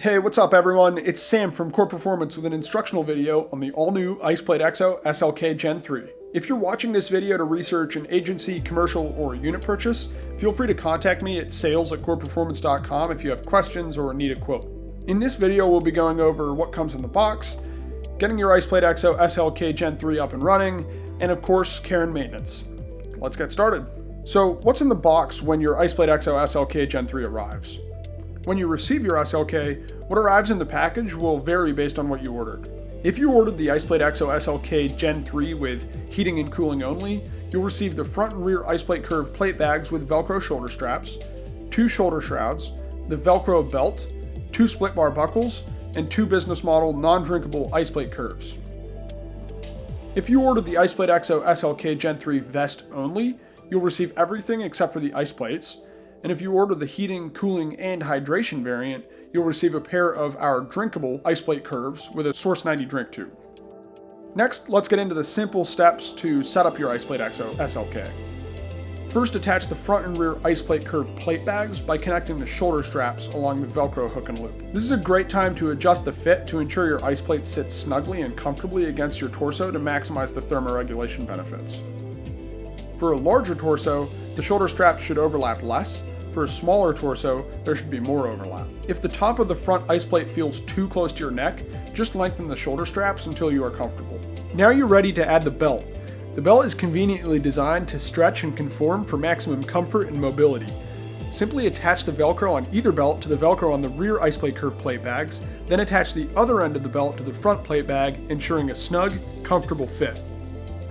Hey, what's up everyone? It's Sam from Qore Performance with an instructional video on the all-new ICEPLATE EXO SLK Gen 3. If you're watching this video to research an agency, commercial, or unit purchase, feel free to contact me at sales@qoreperformance.com if you have questions or need a quote. In this video, we'll be going over what comes in the box, getting your ICEPLATE EXO SLK Gen 3 up and running, and of course, care and maintenance. Let's get started. So, what's in the box when your ICEPLATE EXO SLK Gen 3 arrives? When you receive your SLK, what arrives in the package will vary based on what you ordered. If you ordered the ICEPLATE EXO SLK Gen 3 with heating and cooling only, you'll receive the front and rear ICEPLATE curved plate bags with Velcro shoulder straps, 2 shoulder shrouds, the Velcro belt, 2 split bar buckles, and 2 business model non-drinkable ICEPLATE curves. If you ordered the ICEPLATE EXO SLK Gen 3 vest only, you'll receive everything except for the ice plates. And if you order the heating, cooling, and hydration variant, you'll receive a pair of our drinkable ICEPLATE curves with a Source 90 drink tube. Next, let's get into the simple steps to set up your ICEPLATE EXO SLK. First, attach the front and rear ICEPLATE curved plate bags by connecting the shoulder straps along the Velcro hook and loop. This is a great time to adjust the fit to ensure your ICEPLATE sits snugly and comfortably against your torso to maximize the thermoregulation benefits. For a larger torso, the shoulder straps should overlap less. For a smaller torso, there should be more overlap. If the top of the front ICEPLATE feels too close to your neck, just lengthen the shoulder straps until you are comfortable. Now you're ready to add the belt. The belt is conveniently designed to stretch and conform for maximum comfort and mobility. Simply attach the Velcro on either belt to the Velcro on the rear ICEPLATE curved plate bags, then attach the other end of the belt to the front plate bag, ensuring a snug, comfortable fit.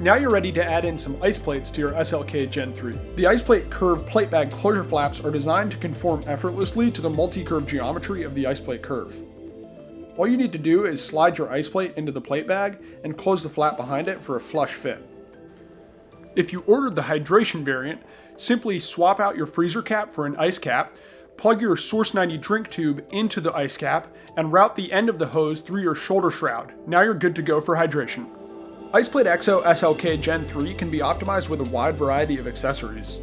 Now you're ready to add in some ICEPLATEs to your SLK Gen 3. The ICEPLATE curved plate bag closure flaps are designed to conform effortlessly to the multi-curve geometry of the ICEPLATE curve. All you need to do is slide your ICEPLATE into the plate bag and close the flap behind it for a flush fit. If you ordered the hydration variant, simply swap out your freezer cap for an ice cap, plug your Source 90 drink tube into the ice cap, and route the end of the hose through your shoulder shroud. Now you're good to go for hydration. ICEPLATE EXO SLK Gen 3 can be optimized with a wide variety of accessories.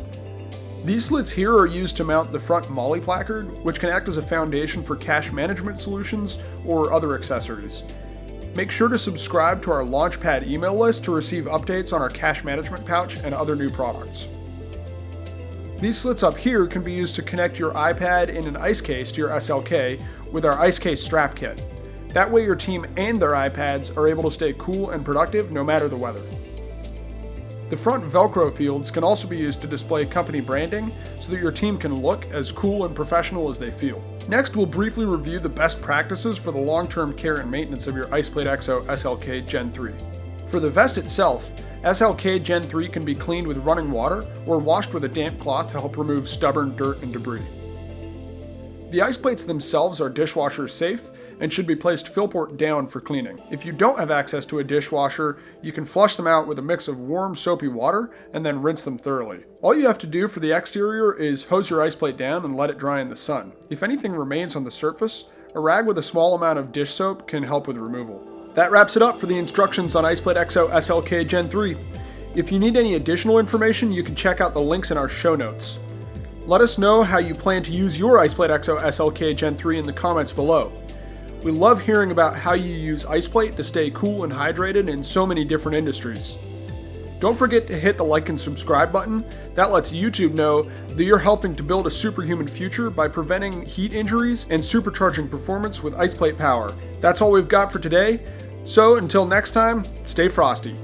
These slits here are used to mount the front MOLLE placard, which can act as a foundation for cache management solutions or other accessories. Make sure to subscribe to our Launchpad email list to receive updates on our cache management pouch and other new products. These slits up here can be used to connect your iPad in an ice case to your SLK with our ice case strap kit. That way your team and their iPads are able to stay cool and productive no matter the weather. The front Velcro fields can also be used to display company branding so that your team can look as cool and professional as they feel. Next, we'll briefly review the best practices for the long-term care and maintenance of your ICEPLATE EXO SLK Gen 3. For the vest itself, SLK Gen 3 can be cleaned with running water or washed with a damp cloth to help remove stubborn dirt and debris. The ICEPLATEs themselves are dishwasher safe and should be placed fillport down for cleaning. If you don't have access to a dishwasher, you can flush them out with a mix of warm, soapy water and then rinse them thoroughly. All you have to do for the exterior is hose your ICEPLATE down and let it dry in the sun. If anything remains on the surface, a rag with a small amount of dish soap can help with removal. That wraps it up for the instructions on ICEPLATE EXO SLK Gen 3. If you need any additional information, you can check out the links in our show notes. Let us know how you plan to use your ICEPLATE EXO SLK Gen 3 in the comments below. We love hearing about how you use ICEPLATE to stay cool and hydrated in so many different industries. Don't forget to hit the like and subscribe button. That lets YouTube know that you're helping to build a superhuman future by preventing heat injuries and supercharging performance with ICEPLATE power. That's all we've got for today. So until next time, stay frosty.